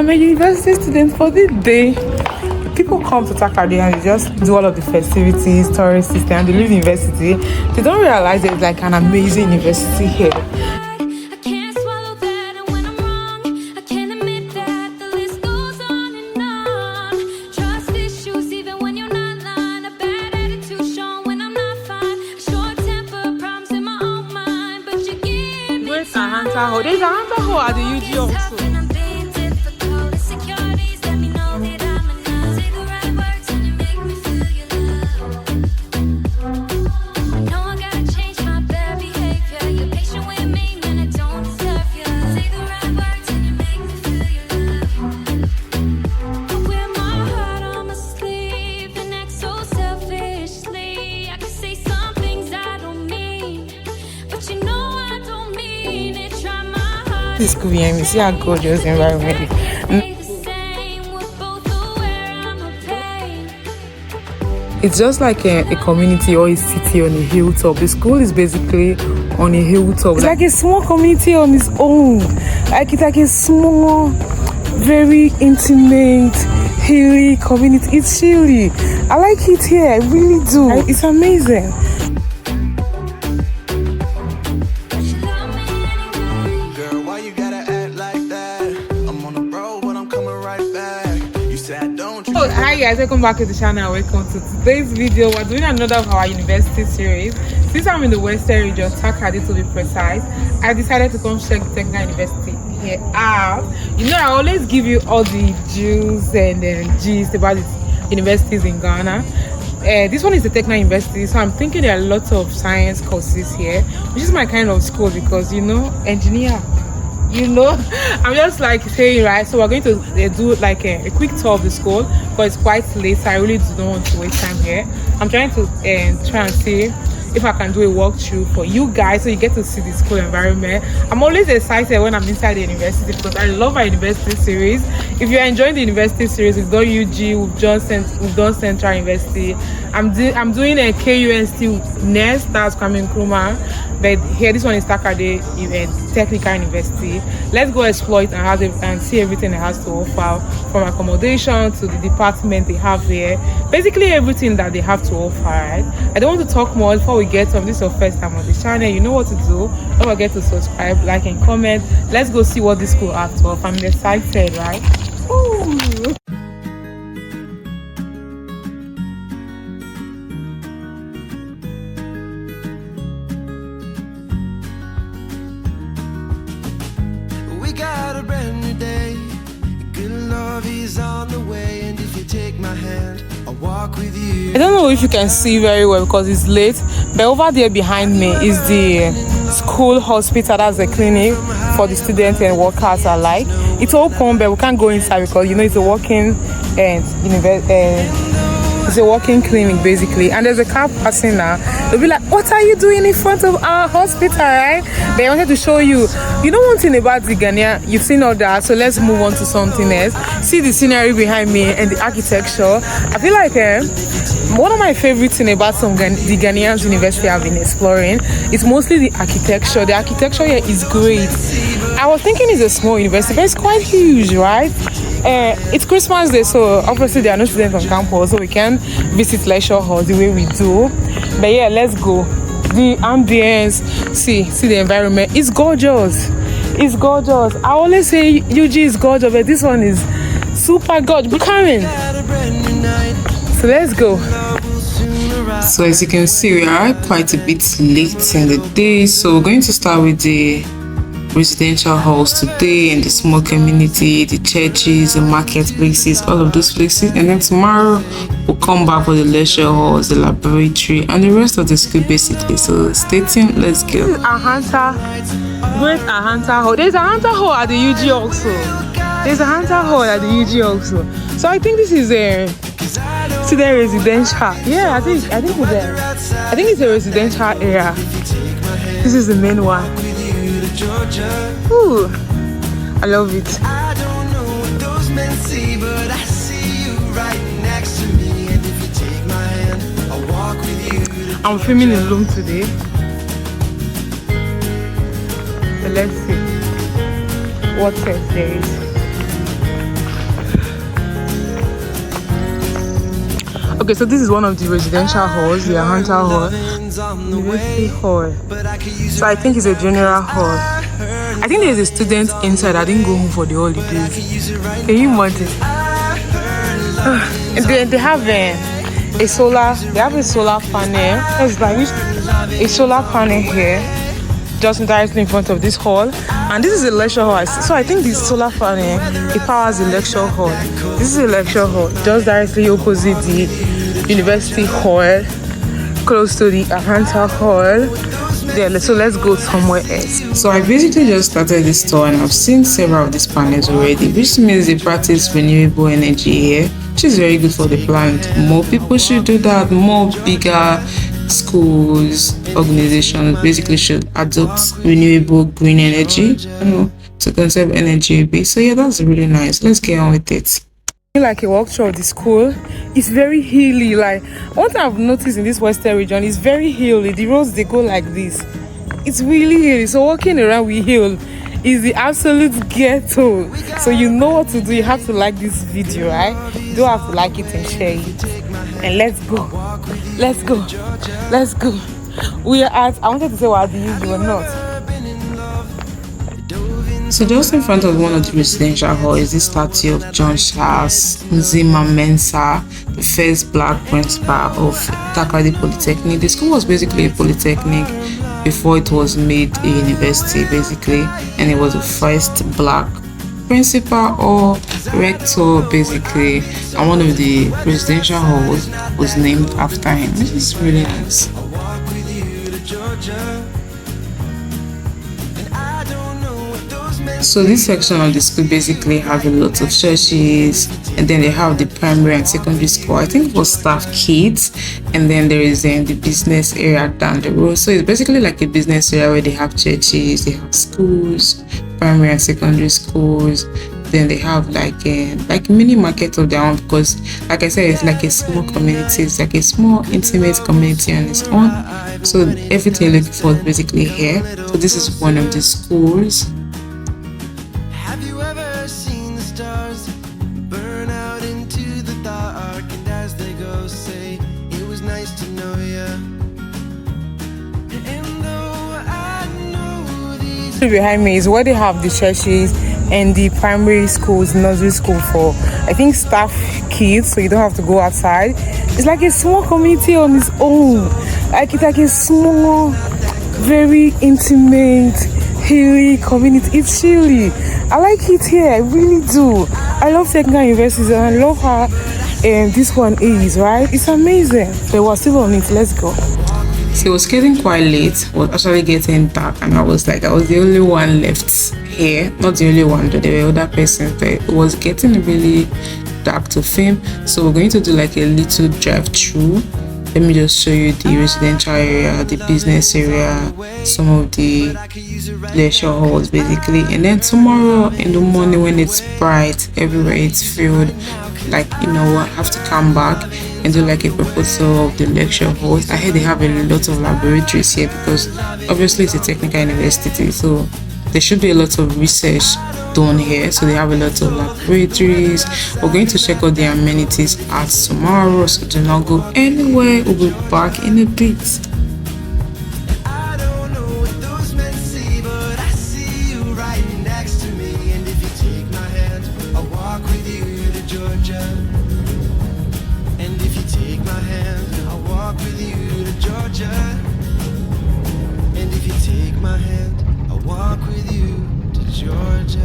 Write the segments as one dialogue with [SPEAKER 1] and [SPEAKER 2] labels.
[SPEAKER 1] I'm a university student for the day. People come to Takoradi and they just do all of the festivities, tourist system, and they leave the university. They don't realize there's like an amazing university here. There's a hunter hole at the UG also. This could be me. See how gorgeous the environment is. It's just like a community or a city on a hilltop. The school is basically on a hilltop. It's like a small community on its own. Like it's like a small, very intimate, hilly community. It's chilly. I like it here. I really do. It's amazing. Hi guys, welcome back to the channel. Welcome to today's video. We're doing another of our university series. Since I'm in the western region, Takoradi to be precise, I decided to come check the Technical University here out. You know, I always give you all the juice and gist about the universities in Ghana. This one is the Technical University, so I'm thinking there are lots of science courses here, which is my kind of school because, you know, engineer. You know, I'm just like saying, right? So we're going to do like a quick tour of the school, but it's quite late, so I really do not want to waste time here. I'm trying to try and see if I can do a walkthrough for you guys so you get to see the school environment. I'm always excited when I'm inside the university because I love my university series. If you're enjoying the university series, we've done UG, we've done Central University. I'm doing a KUST next, that's coming Nkrumah. But here, this one is Takoradi Technical University. Let's go explore it and see everything it has to offer, from accommodation to the department they have here. Basically, everything that they have to offer, right? I don't want to talk more before we get on. This is your first time on the channel. You know what to do. Don't forget to subscribe, like, and comment. Let's go see what this school has to offer. I'm excited, right? Ooh. I don't know if you can see very well because it's late, but over there behind me is the school hospital. That's the clinic for the students and workers alike. It's open, but we can't go inside because, you know, it's a walking it's a walking clinic basically, and there's a car passing now. They'll be like, what are you doing in front of our hospital, right? But I wanted to show you, you know, one thing about the Ghanaian, you've seen all that, so let's move on to something else. See the scenery behind me and the architecture. I feel like one of my favorite things about the Ghanaian university I've been exploring is mostly the architecture. The architecture here is great. I was thinking it's a small university, but it's quite huge, right? It's Christmas Day, so obviously there are no students on campus, so we can visit lecture halls the way we do. But yeah, let's go. The ambience, see the environment. It's gorgeous. It's gorgeous. I always say UG is gorgeous, but this one is super gorgeous. Be coming. So let's go. So as you can see, we are quite a bit late in the day, so we're going to start with the residential halls today, and the small community, the churches, the marketplaces, all of those places. And then tomorrow we'll come back for the lecture halls, the laboratory, and the rest of the school basically. So stay tuned. Let's go. This is Great Ahanta Hall. There's a Hunter Hall at the UG also. There's a Hunter Hall at the UG also. So I think this is a student residential. Yeah, I think it's a residential area. This is the main one. Ooh, I love it. I don't know what those men see, but I see you right next to me. And if you take my hand, I'll walk with you. I'm filming alone today. So let's see what else there is. Okay, so this is one of the residential halls, the Hunter Hall, University Hall. So I think it's a general hall. I think there's a student inside. I didn't go home for the holidays. Can you imagine? And they have a solar. They have a solar panel. It's like a solar panel here, just directly in front of this hall. And this is a lecture hall. So I think this solar panel, it powers the lecture hall. This is a lecture hall, just directly opposite the university hall, close to the Hunter Hall. Yeah, so let's go somewhere else. So I basically just started this tour and I've seen several of these panels already, which means they practice renewable energy here, which is very good for the planet. More people should do that. More bigger schools, organizations basically should adopt renewable green energy, to conserve energy a bit. So yeah, that's really nice. Let's get on with it. Like a walkthrough of the school, it's very hilly. Like one thing I've noticed in this western region is very hilly. The roads, they go like this. It's really hilly. So walking around with hill is the absolute ghetto. So you know what to do. You have to like this video, right? You don't have to like it and share it. And let's go. Let's go. Let's go. We are at, I wanted to say we're at the UG, but not. So just in front of one of the residential halls is this statue of John Charles Nzima Mensah, the first black principal of Takoradi Polytechnic. The school was basically a polytechnic before it was made a university, basically, and it was the first black principal or rector, basically, and one of the residential halls was named after him, which is really nice. So this section of the school basically have a lot of churches, and then they have the primary and secondary school, I think for staff kids, and then there is the business area down the road. So it's basically like a business area where they have churches, they have schools, primary and secondary schools. Then they have like mini market of their own, because like I said, it's like a small community. It's like a small intimate community on its own. So everything you're looking for is basically here. So this is one of the schools.
[SPEAKER 2] Have you ever seen the stars burn out into the dark, and as they go say, it was nice to know you? And though I know these
[SPEAKER 1] behind me is where they have the churches and the primary schools, nursery school for, I think, staff kids, so you don't have to go outside. It's like a small community on its own. Like it's like a small, very intimate, hilly community. It's chilly. I like it here. I really do. I love technical universities and I love how this one is, right? It's amazing. So we're still on it. Let's go. So it was getting quite late. It was actually getting dark, and I was the only one left here. Not the only one, though there were other persons, but it was getting really dark to film. So we're going to do like a little drive through. Let me just show you the residential area, the business area, some of the leisure halls basically. And then tomorrow in the morning when it's bright, everywhere it's filled, like, I have to come back and do like a proposal of the lecture halls. I heard they have a lot of laboratories here because obviously it's a technical university, so there should be a lot of research done here. So they have a lot of laboratories. We're going to check out the amenities at tomorrow, so do not go anywhere. We'll be back in a bit.
[SPEAKER 2] I don't know what those men see, but I see you right next to me. And if you take my hand, I'll walk with you to Georgia. And if you take my hand, I'll walk with you to Georgia. And if you take my hand, I'll walk with you to Georgia.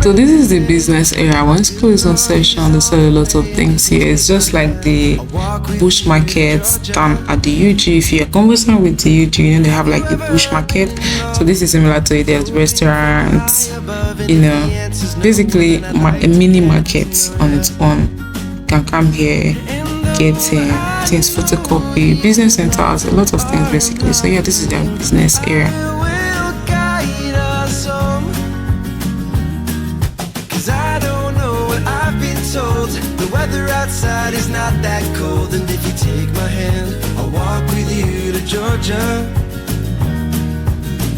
[SPEAKER 1] So this is the business area. When school is on session, they sell a lot of things here. It's just like the bush markets down at the UG. If you're conversant with the UG, they have like the bush market. So this is similar to it. There's restaurants, basically a mini market on its own. You can come here, get things, photocopy, business centers, a lot of things basically. So yeah, this is their business area.
[SPEAKER 2] The weather outside is not that cold, and if you take my hand, I'll walk with you Georgia.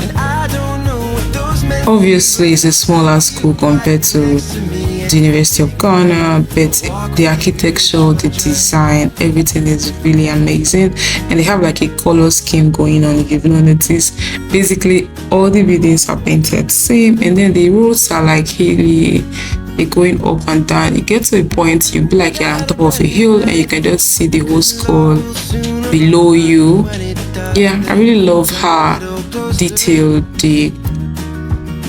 [SPEAKER 2] And I don't know what those men
[SPEAKER 1] Obviously, it's a smaller school compared to the University of Ghana, but the architecture, the design, everything is really amazing. And they have like a color scheme going on, if you've not noticed. Basically, all the buildings are painted same, and then the roads are like hilly. They're going up and down. You get to a point, you'll be like you're on top of a hill, and you can just see the whole school below you. Yeah, I really love how detailed the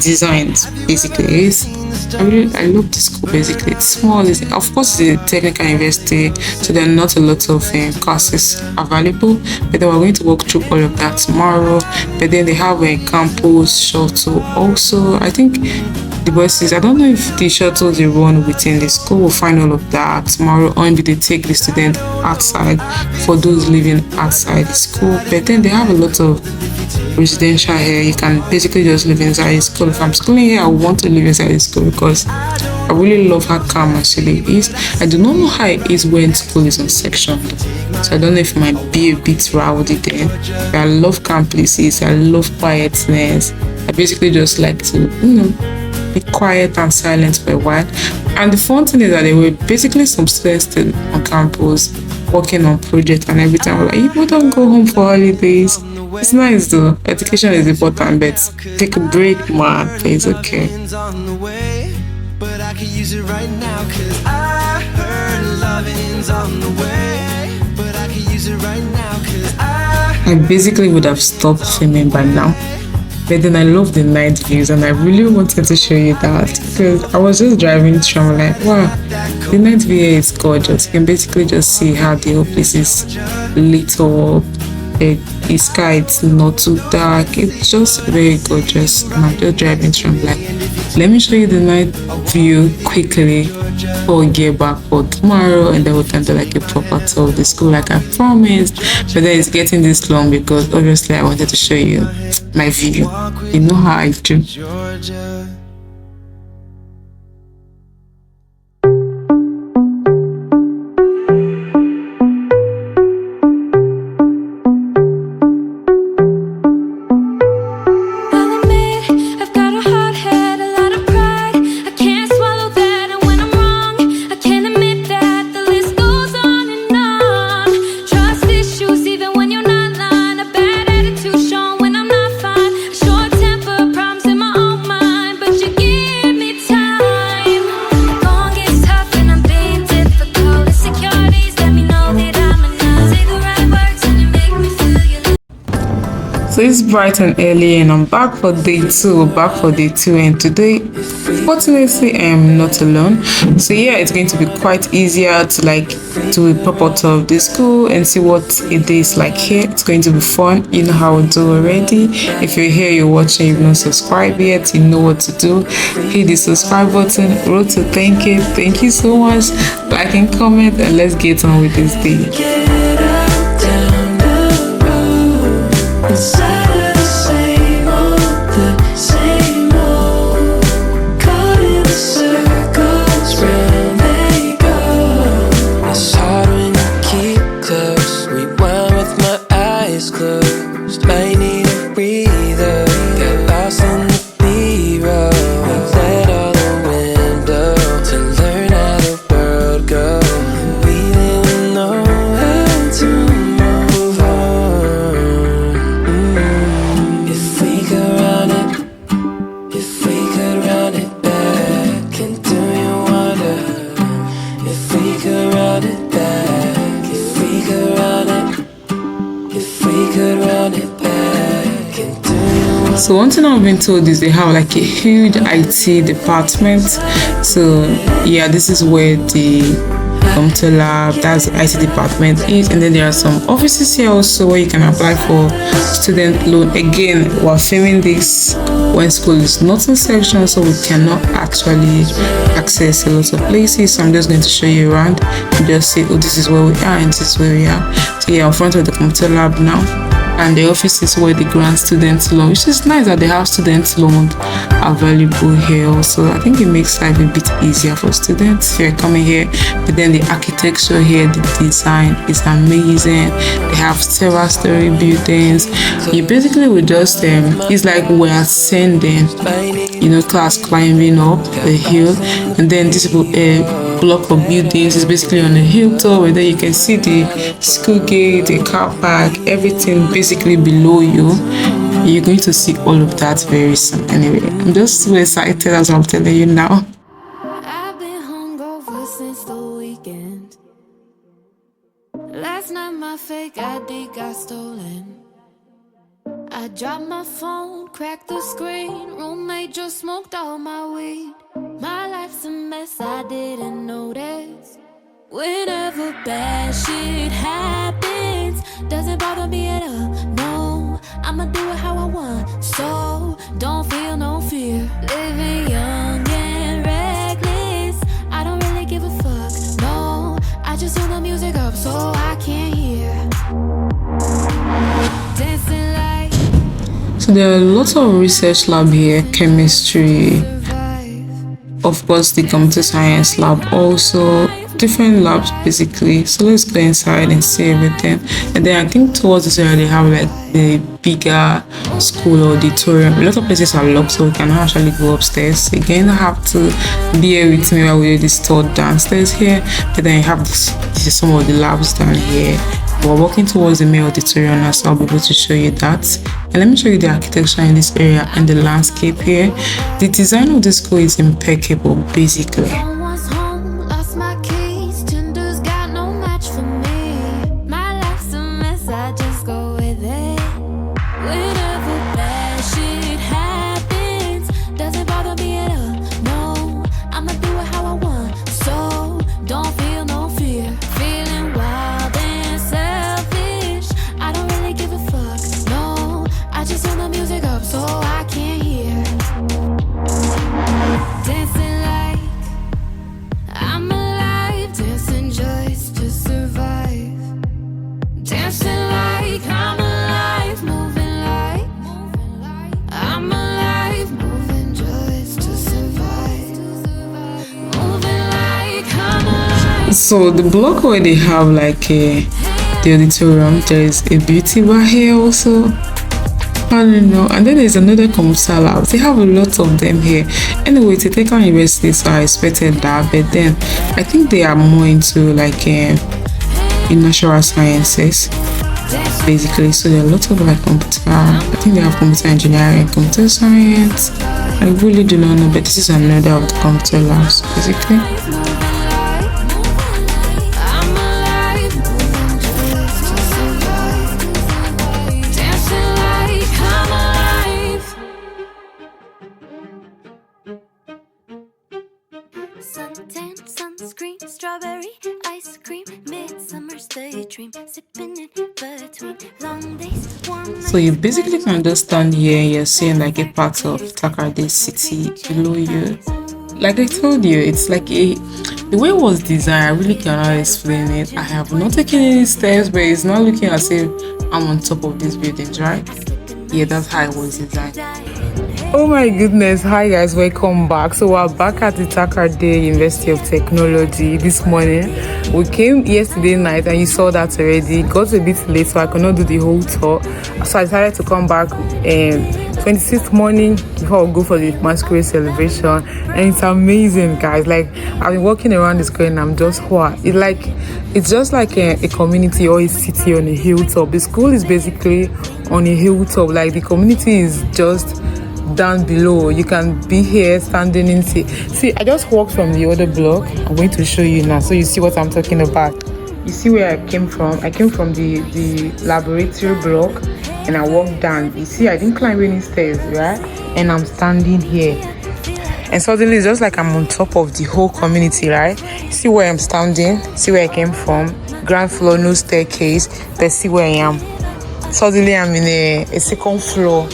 [SPEAKER 1] designs basically is. I love the school. Basically, it's small. Of course, it's a technical university, so there are not a lot of classes available, but then we're going to walk through all of that tomorrow. But then they have a campus shuttle also. I think the buses, I don't know if the shuttles they run within the school. We'll find all of that tomorrow, or maybe they take the student outside for those living outside the school. But then they have a lot of residential here. You can basically just live inside the school. If I'm schooling here, I want to live inside the school because I really love how calm actually is. I do not know how it is when school is on section, so I don't know if it might be a bit rowdy there. But I love calm places. I love quietness. I basically just like to, be quiet and silent for a while. And the fun thing is that there were basically some students still on campus working on projects and everything. I'm like, you don't go home for holidays. It's nice though. Education is important, but take a break, man. It's okay.
[SPEAKER 2] on the way, but I could use it right now, 'cause I heard loving's on the way, but I could use it right now, 'cause
[SPEAKER 1] I basically would have stopped filming by now. But then I love the night views, and I really wanted to show you that because I was just driving through. I'm like, wow, the night view here is gorgeous. You can basically just see how the whole place is lit up. The sky, it's not too dark. It's just very gorgeous. And I'm just driving through. I'm like, let me show you the night view quickly before we get back for tomorrow, and then we can do like a proper tour of the school like I promised. But then it's getting this long because obviously I wanted to show you my view. You know how I do.
[SPEAKER 2] Georgia.
[SPEAKER 1] So it's bright and early, and I'm back for day 2. And today, fortunately, I am not alone. So yeah, it's going to be quite easier to like do a proper tour of the school and see what it is like here. It's going to be fun. You know how we do already. If you're here, you're watching, you've not subscribed yet, you know what to do. Hit the subscribe button. Road to thank you. Thank you so much. Like and comment, and let's get on with this day. So one thing I've been told is they have like a huge IT department. So yeah, this is where the computer lab, that's the IT department is, and then there are some offices here also where you can apply for student loan. Again, we're filming this when school is not in section, so we cannot actually access a lot of places. So I'm just going to show you around and just say, oh, this is where we are and this is where we are. So yeah, in front of the computer lab now. and the office is where they grant student loan, which is nice that they have student loan available here also. I think it makes life a bit easier for students if you're coming here. But then the architecture here, the design is amazing. They have several story buildings. You basically will just it's like we're ascending, you know, class climbing up the hill, and then this block of buildings is basically on a hilltop, where then you can see the school gate, the car park, everything basically below you. You're going to see all of that very soon. Anyway, I'm just so excited as I'm telling you now.
[SPEAKER 3] I've been hungover since the weekend. Last night my fake ID got stolen. I dropped my phone, cracked the screen. Roommate just smoked all my weed. My life's a mess, I didn't notice. Whenever bad shit happens, doesn't bother me at all. No, I'ma do it how I want. So don't feel no fear. Living young and reckless, I don't really give a fuck. No, I just turn the music up so I can't hear. Dancing like.
[SPEAKER 1] So there are lots of research lab here, chemistry, of course the computer science lab, also different labs basically. So let's go inside and see everything. And then I think towards this area they have like the bigger school auditorium. A lot of places are locked, so we cannot actually go upstairs. Again, I have to bear with me while we do this tour downstairs here. But then you have this is some of the labs down here. We're walking towards the main auditorium now, so I'll be able to show you that. And let me show you the architecture in this area and the landscape here. The design of the school is impeccable basically.
[SPEAKER 3] Someone's home, lost my keys. Tinder's got no match for me. My life's a mess, I just go with it. Whenever bad shit happens, doesn't bother me at all. No, I'ma do it how I want. So don't feel no fear. Feeling wild and selfish, I don't really give a fuck. No, I just turn the music up so I can't hear. Dancing like I'm alive, dancing just to survive. Dancing like I'm alive, moving like I'm alive, moving just to survive. Moving like I'm alive.
[SPEAKER 1] So the block where they have like the auditorium, there is a beauty bar here also. I don't know. And then there's another computer lab. They have a lot of them here. Anyway, it's a technical university, so I expected that. But then I think they are more into like in natural sciences basically. So there are a lot of like computer. I think they have computer engineering, computer science. I really do not know, but this is another of the computer labs basically.
[SPEAKER 3] Suntan, sunscreen, strawberry, ice cream, midsummer's daydream, sipping in between long days, warm nights.
[SPEAKER 1] So you basically can just stand here and you're seeing like a part of Takoradi city below you. Like I told you, it's like the way it was designed, I really cannot explain it. I have not taken any steps, but it's not looking as if I'm on top of these buildings, right? Yeah, that's how it was designed. Oh my goodness, hi guys, welcome back. So we're back at the Takoradi University of Technology this morning. We came yesterday night and you saw that already. It got a bit late, so I could not do the whole tour, so I decided to come back 26th morning before I go for the masquerade celebration. And it's amazing, guys. Like, I've been walking around the square and I'm just it's just like a community or a city on a hilltop. The school is basically on a hilltop. Like, the community is just down below. You can be here standing in. See, I just walked from the other block. I'm going to show you now so you see what I'm talking about. You see where I came from? I came from the laboratory block and I walked down. You see, I didn't climb any stairs, right? And I'm standing here. And suddenly it's just like I'm on top of the whole community, right? See where I'm standing? See where I came from? Ground floor, no staircase. But see where I am. Suddenly I'm in a second floor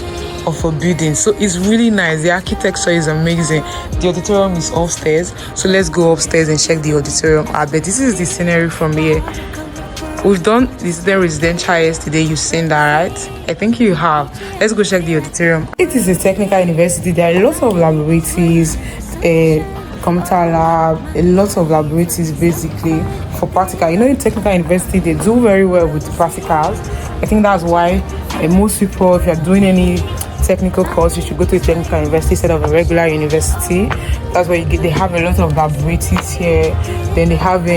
[SPEAKER 1] of a building. So it's really nice. The architecture is amazing. The auditorium is upstairs, so let's go upstairs and check the auditorium out. But this is the scenery from here. We've done this the residential yesterday. You've seen that, right? I think you have. Let's go check the auditorium. It is a technical university. There are lots of laboratories, computer lab, a lot of laboratories basically for practical. You know, in technical university, they do very well with practicals. I think that's why most people, if you're doing any technical course, you should go to a technical university instead of a regular university. That's why they have a lot of laboratories here. Then they have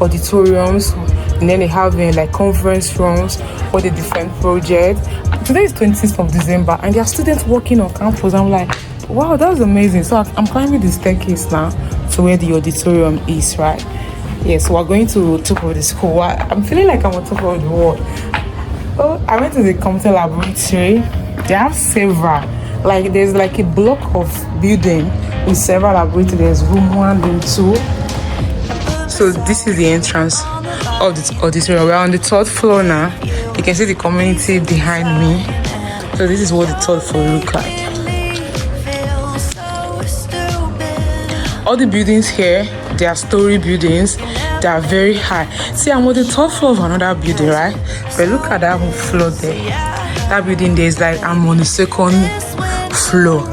[SPEAKER 1] auditoriums, and then they have like conference rooms for the different projects. Today is 26th of December and there are students working on campus. I'm like, wow, that's amazing. So I'm climbing the staircase now to where the auditorium is, right? Yeah, so we're going to top of the school. I'm feeling like I'm on top of the world. Oh, I went to the computer laboratory. They have several. Like there's like a block of building with several laboratories. There's room 1, room 2. So this is the entrance of the auditorium. We're on the 3rd floor now. You can see the community behind me. So this is what the 3rd floor looks like. All the buildings here, they are story buildings. They are very high. See, I'm on the 3rd floor of another building, right? But look at that whole floor there. That building there is like I'm on the 2nd floor.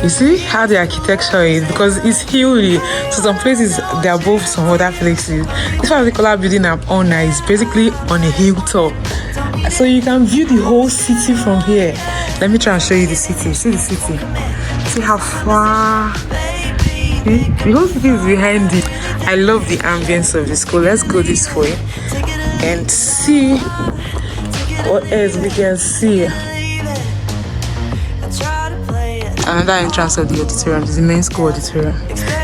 [SPEAKER 1] You see how the architecture is, because it's hilly. So some places they are above some other places. This particular building I'm on now is basically on a hilltop, so you can view the whole city from here. Let me try and show you the city. See the city. See how far. See? The whole city is behind it. I love the ambience of the school. Let's go this way and see what else we can see. Another entrance of the auditorium is the main school auditorium.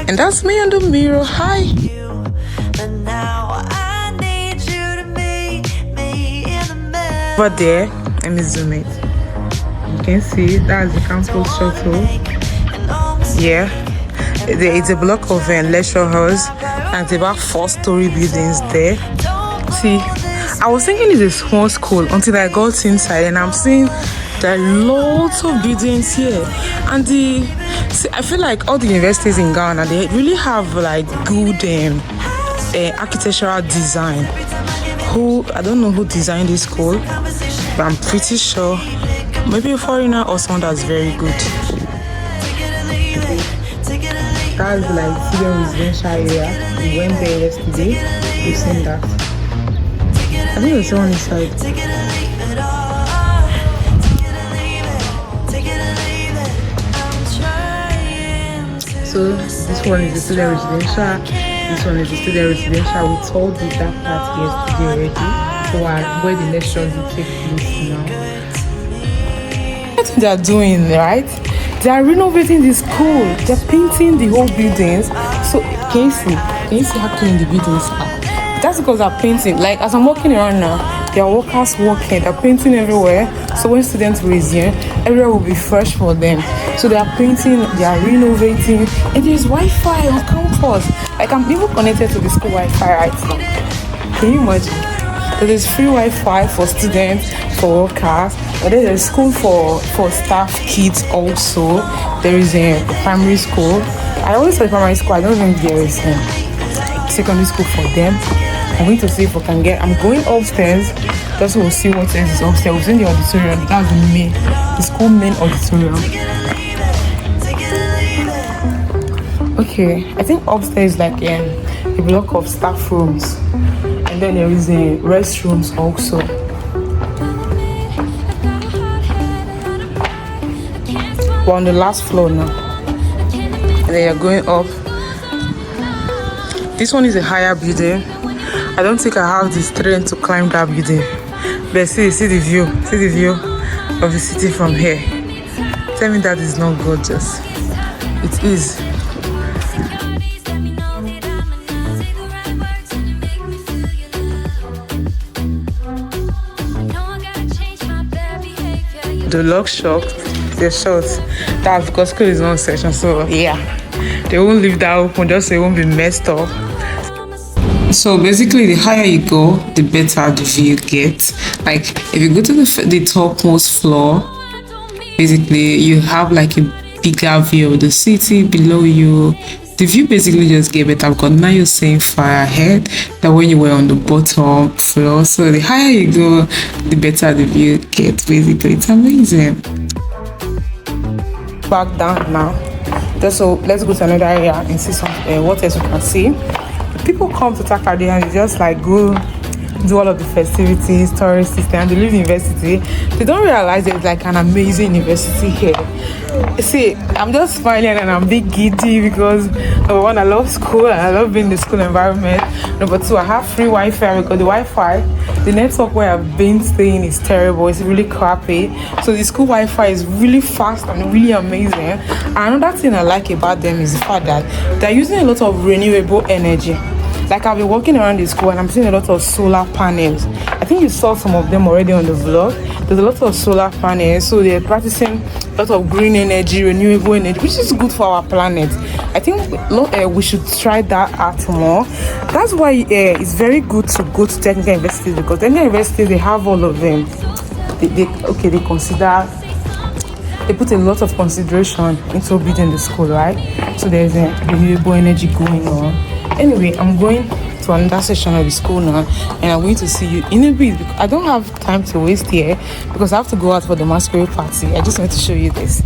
[SPEAKER 1] And that's me on the mirror. Hi. Over there, let me zoom it. You can see that's the campus shuttle. Yeah. It's a block of lecture halls and it's about 4-story buildings there. See, I was thinking it's a small school until I got inside and I'm seeing there are lots of buildings here. And I feel like all the universities in Ghana, they really have like good architectural design. I don't know who designed this school, but I'm pretty sure maybe a foreigner or someone that's very good. That's like student residential area. We went there yesterday. We've seen that. I think there's someone inside. So this one is the student residential. This one is the student residential. We told you that part yesterday already. So where the lectures will take place now. What they are doing, right? They are renovating the school. They're painting the whole buildings. So can you see how clean the buildings are? That's because they're painting. Like as I'm walking around now, there are workers working. They're painting everywhere. So when students resume, everywhere will be fresh for them. So they are painting, they are renovating, and there's Wi-Fi on campus. Like I'm even connected to the school Wi-Fi right now. Can you imagine? So there's free Wi-Fi for students, for workers. And then there's school for staff kids also. There is a primary school. I always say primary school. I don't think there is secondary school for them. I'm going to see if we can get. I'm going upstairs. Just we'll see what else is upstairs. We've seen the auditorium. That's the school main auditorium. Okay, I think upstairs is like a block of staff rooms, and then there is a restrooms also. We're on the last floor now, and then you're going up. This one is a higher building. I don't think I have the strength to climb that building, but see the view of the city from here. Tell me that is not gorgeous. It is. The lock shop, they're short. That's because school is not in session, so yeah, they won't leave that open just so it won't be messed up. So basically, the higher you go, the better the view you get. Like if you go to the topmost floor, basically you have like a bigger view of the city below you. The view basically just gave it up because now you're seeing far ahead than when you were on the bottom floor. So the higher you go, the better the view gets. Basically, it's amazing. Back down now. So let's go to another area and see some what else you can see. People come to Takoradi and they just like go do all of the festivities, tourist system, and they leave the university. They don't realize there's like an amazing university here. See, I'm just smiling and I'm a bit giddy because number one, I love school and I love being in the school environment. Number two, I have free Wi-Fi because the Wi-Fi, the network where I've been staying is terrible. It's really crappy. So the school Wi-Fi is really fast and really amazing. And another thing I like about them is the fact that they're using a lot of renewable energy. Like I've been walking around the school and I'm seeing a lot of solar panels. I think you saw some of them already on the vlog. There's a lot of solar panels, so they're practicing a lot of green energy, renewable energy, which is good for our planet. I think we should try that out more. That's why it's very good to go to technical universities, because technical universities, they have all of them. They put a lot of consideration into building the school, right? So there's a renewable energy going on. Anyway, I'm going to another section of the school now, and I'm going to see you in a bit. I don't have time to waste here because I have to go out for the masquerade party. I just want to show you this.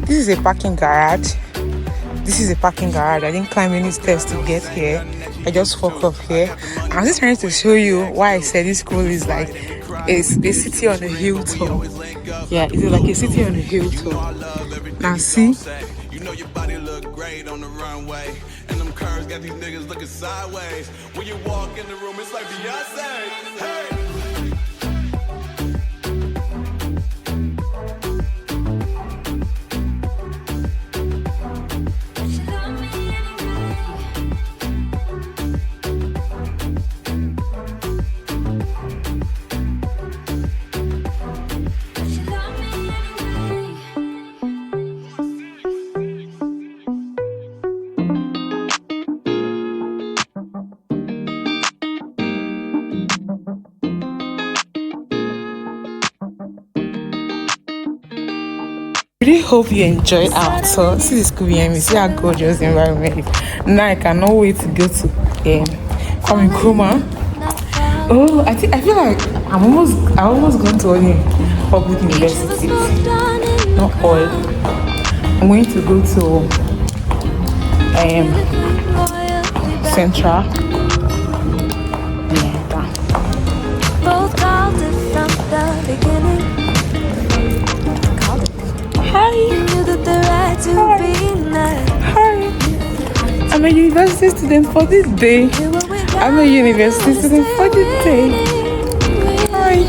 [SPEAKER 1] This is a parking garage. I didn't climb any stairs to get here. I just walked up here. I'm just trying to show you why I said this school is like a city on a hilltop. Yeah, it's like a city on a hilltop. Now see?
[SPEAKER 4] You know your body look great on the runway, and them curves got these niggas looking sideways. When you walk in the room, it's like Beyonce. Hey.
[SPEAKER 1] Really hope you enjoyed our tour. See this school behind me. See how gorgeous the environment is. Now I cannot wait to go to come in Kuma. Oh, I feel like I almost gone to all the public universities. Not all. I'm going to go to Central.
[SPEAKER 3] Both called it from the beginning.
[SPEAKER 1] Hi.
[SPEAKER 3] You knew that the right to be there.
[SPEAKER 1] Hi. I'm a university student for this day. I'm a university student for this day. Hi.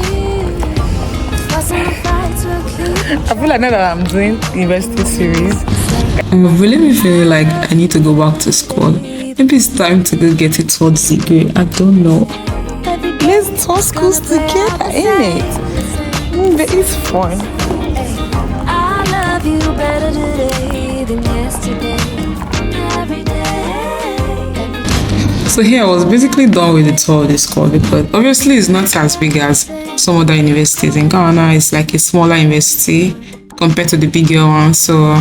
[SPEAKER 1] I feel like now that I'm doing university series, I'm really feeling like I need to go back to school. Maybe it's time to go get a third degree. I don't know. Let's tour schools together, ain't it? But it's fun.
[SPEAKER 3] You better today than yesterday. Every day.
[SPEAKER 1] So here I was basically done with the tour of the school, because obviously it's not as big as some other universities in Ghana. It's like a smaller university compared to the bigger one. So,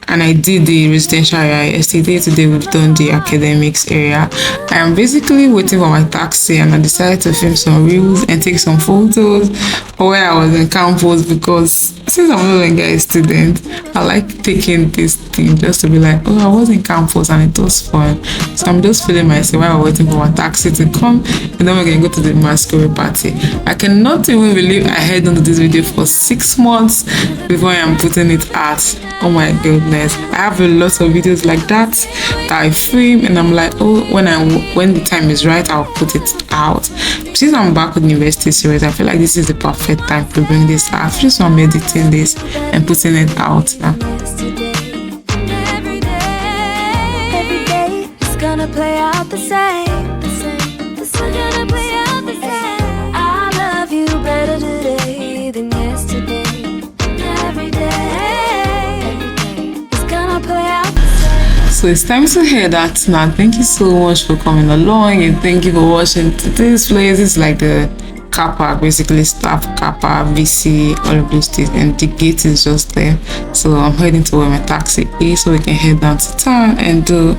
[SPEAKER 1] and I did the residential area yesterday. Today we've done the academics area. I am basically waiting for my taxi, and I decided to film some reels and take some photos for where I was in campus, because since I'm no longer a student, I like taking this thing just to be like, oh, I was in campus and it was fun. So I'm just feeling myself while I'm waiting for my taxi to come, and then we're going to go to the masquerade party. I cannot even believe I had done this video for 6 months before I'm putting it out. Oh my goodness. I have a lot of videos like that I film, and I'm like, oh, when the time is right, I'll put it out. Since I'm back with university series, I feel like this is the perfect time to bring this out. Just I'm editing this and putting it out now.
[SPEAKER 3] Every day, it's gonna play out the same. It's gonna play out the same. I love you better today than yesterday. Every day, it's gonna play out the same.
[SPEAKER 1] So it's time to head out now. Thank you so much for coming along, and thank you for watching. This place is like the car park, basically staff car park, VC, all of those things, and the gate is just there. So I'm heading to where my taxi is, so we can head down to town and do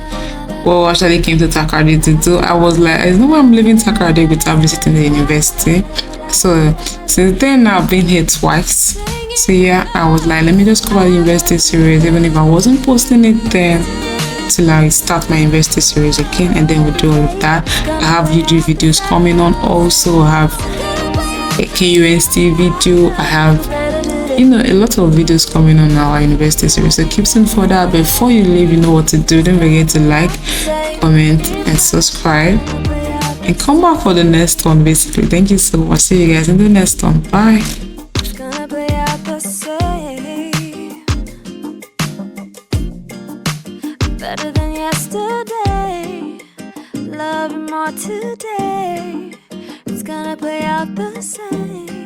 [SPEAKER 1] what we actually came to Takoradi to do. I was like, I know I'm leaving Takoradi without visiting the university. So since then I've been here twice. So yeah, I was like, let me just cover the university series, even if I wasn't posting it then, till I start my university series again, and then we'll do all of that. I have YouTube videos coming on also. I have a KUNST video. I have, a lot of videos coming on our university series. So keep seeing further. Before you leave, you know what to do. Don't forget to like, comment, and subscribe. And come back for the next one, basically. Thank you so much. See you guys in the next one. Bye.
[SPEAKER 3] Better than yesterday, love you more today. It's gonna play out the same.